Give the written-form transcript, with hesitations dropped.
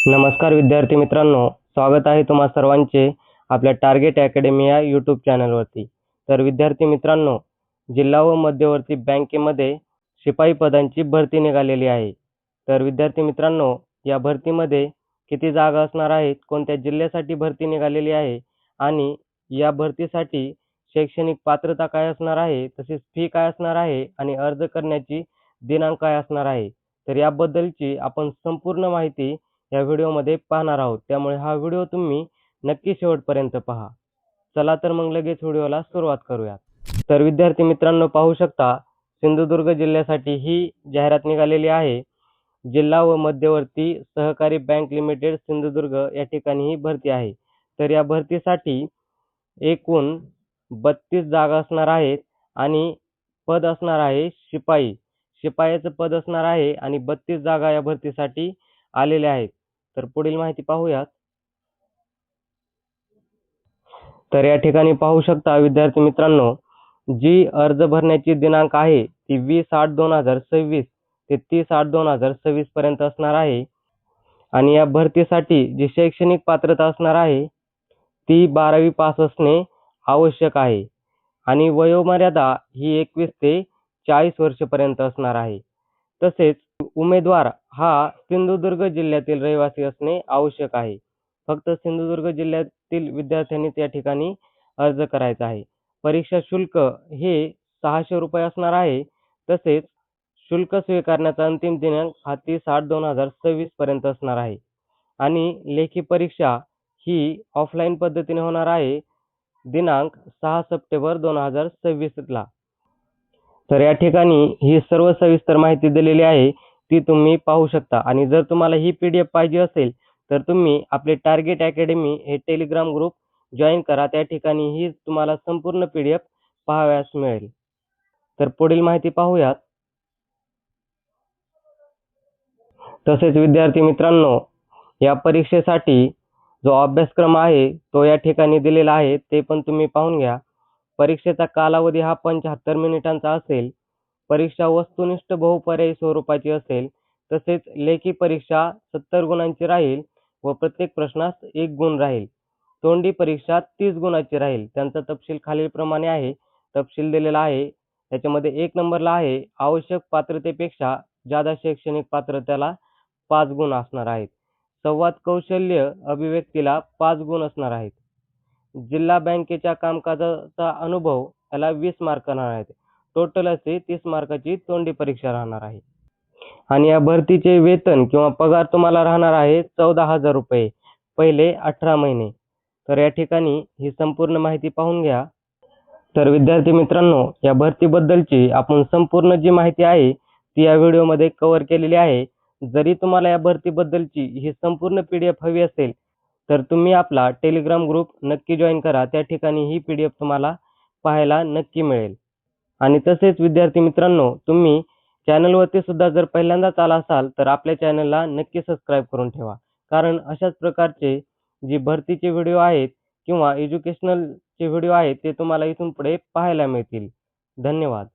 नमस्कार विद्यार्थी मित्रांनो, स्वागत आहे तुम्हा सर्वांचे आपल्या टार्गेट अकॅडमी या यूट्यूब चॅनलवरती. तर विद्यार्थी मित्रांनो, जिल्हा व मध्यवर्ती बँकेमध्ये शिपाई पदांची भरती निघालेली आहे. तर विद्यार्थी मित्रांनो, या भरतीमध्ये किती जागा असणार आहेत, कोणत्या जिल्ह्यासाठी भरती निघालेली आहे आणि या भरतीसाठी शैक्षणिक पात्रता काय असणार आहे, तसेच फी काय असणार आहे आणि अर्ज करण्याची दिनांक काय असणार आहे. तर याबद्दलची आपण संपूर्ण माहिती या व्हिडिओमध्ये पाहणार आहोत. त्यामुळे हा व्हिडिओ तुम्ही नक्की शेवटपर्यंत पहा. चला तर मग लगेच व्हिडिओला सुरुवात करूयात. तर विद्यार्थी मित्रांनो, पाहू शकता सिंधुदुर्ग जिल्ह्यासाठी ही जाहिरात निघालेली आहे. जिल्हा व मध्यवर्ती सहकारी बँक लिमिटेड सिंधुदुर्ग या ठिकाणी ही भरती आहे. तर या भरतीसाठी एकूण 32 जागा असणार आहेत आणि पद असणार आहे शिपाई. शिपायाचं पद असणार आहे आणि 32 जागा या भरतीसाठी आलेल्या आहेत. तर पुढील माहिती पाहूयात. तर या ठिकाणी पाहू शकता विद्यार्थी मित्रांनो, जी अर्ज भरण्याची दिनांक आहे ती 20/8/2026 ते 30/8/2026 पर्यंत असणार आहे आणि या भरतीसाठी जी शैक्षणिक पात्रता असणार आहे ती 12वी पास असणे आवश्यक आहे आणि वयोमर्यादा ही 21 ते 40 वर्षापर्यंत असणार आहे. तसेच उमेदवार हा सिंधुदुर्ग जिल्ह्यातील रहिवासी असणे आवश्यक आहे. फक्त सिंधुदुर्ग जिल्ह्यातील विद्यार्थ्यांनी त्या ठिकाणी अर्ज करायचा आहे. परीक्षा शुल्क हे ₹600 असणार आहे. तसेच शुल्क स्वीकारण्याचा अंतिम दिनांक हा 30/8/2026 पर्यंत असणार आहे आणि लेखी परीक्षा ही ऑफलाईन पद्धतीने होणार आहे दिनांक 6 सप्टेंबर 2026 ला. तर या ठिकाणी ही सर्व सविस्तर माहिती दिलेली आहे, ती तुम्ही पाहू शकता आणि जर तुम्हाला ही PDF पाहिजे असेल, तर तुम्ही आपले टार्गेट अकॅडमी हे टेलिग्राम ग्रुप जॉइन करा. त्या ठिकाणी ही तुम्हाला संपूर्ण PDF पाहावयास मिळेल. तर पुढील माहिती पाहूयात. तसेच विद्यार्थी मित्रांनो, या परीक्षेसाठी जो अभ्यासक्रम आहे तो या ठिकाणी दिलेला आहे, ते पण तुम्ही पाहून घ्या. परीक्षेचा कालावधी हा 75 मिनिटांचा असेल. परीक्षा वस्तुनिष्ठ बहुपर्यायी स्वरूपाची असेल. तसेच लेखी परीक्षा 70 गुणांची राहील व प्रत्येक प्रश्नास 1 गुण राहील. तोंडी परीक्षा 30 गुणाची राहील. त्यांचा तपशील खालीलप्रमाणे आहे. तपशील दिलेला आहे. त्याच्यामध्ये 1 नंबरला आहे आवश्यक पात्रतेपेक्षा जादा शैक्षणिक पात्रतेला 5 गुण असणार आहेत. संवाद कौशल्य अभिव्यक्तीला 5 गुण असणार आहेत. जिल्हा बँकेच्या कामकाजाचा अनुभव याला 20 मार्क राहणार आहेत. टोटल असे 30 मार्काची तोंडी परीक्षा राहणार आहे. आणि या भरतीचे वेतन किंवा पगार तुम्हाला राहणार आहे ₹14,000 पहिले 18 महिने. तर या ठिकाणी ही संपूर्ण माहिती पाहून घ्या. तर विद्यार्थी मित्रांनो, या भरतीबद्दलची आपण संपूर्ण जी माहिती आहे ती या व्हिडिओमध्ये कव्हर केलेली आहे. जरी तुम्हाला या भरतीबद्दलची ही संपूर्ण PDF हवी असेल, तर तुम्ही आपला टेलिग्राम ग्रुप नक्की जॉइन करा. त्या ठिकाणी ही PDF तुम्हाला पाहायला नक्की मिळेल. आणि तसेच विद्यार्थी मित्रांनो, तुम्ही चॅनलवरती सुद्धा जर पहिल्यांदाच आला असाल, तर आपल्या चॅनलला नक्की सबस्क्राईब करून ठेवा. कारण अशाच प्रकारचे जी भरतीचे व्हिडिओ आहेत किंवा एज्युकेशनलचे व्हिडिओ आहेत, ते तुम्हाला इथून पुढे पाहायला मिळतील. धन्यवाद.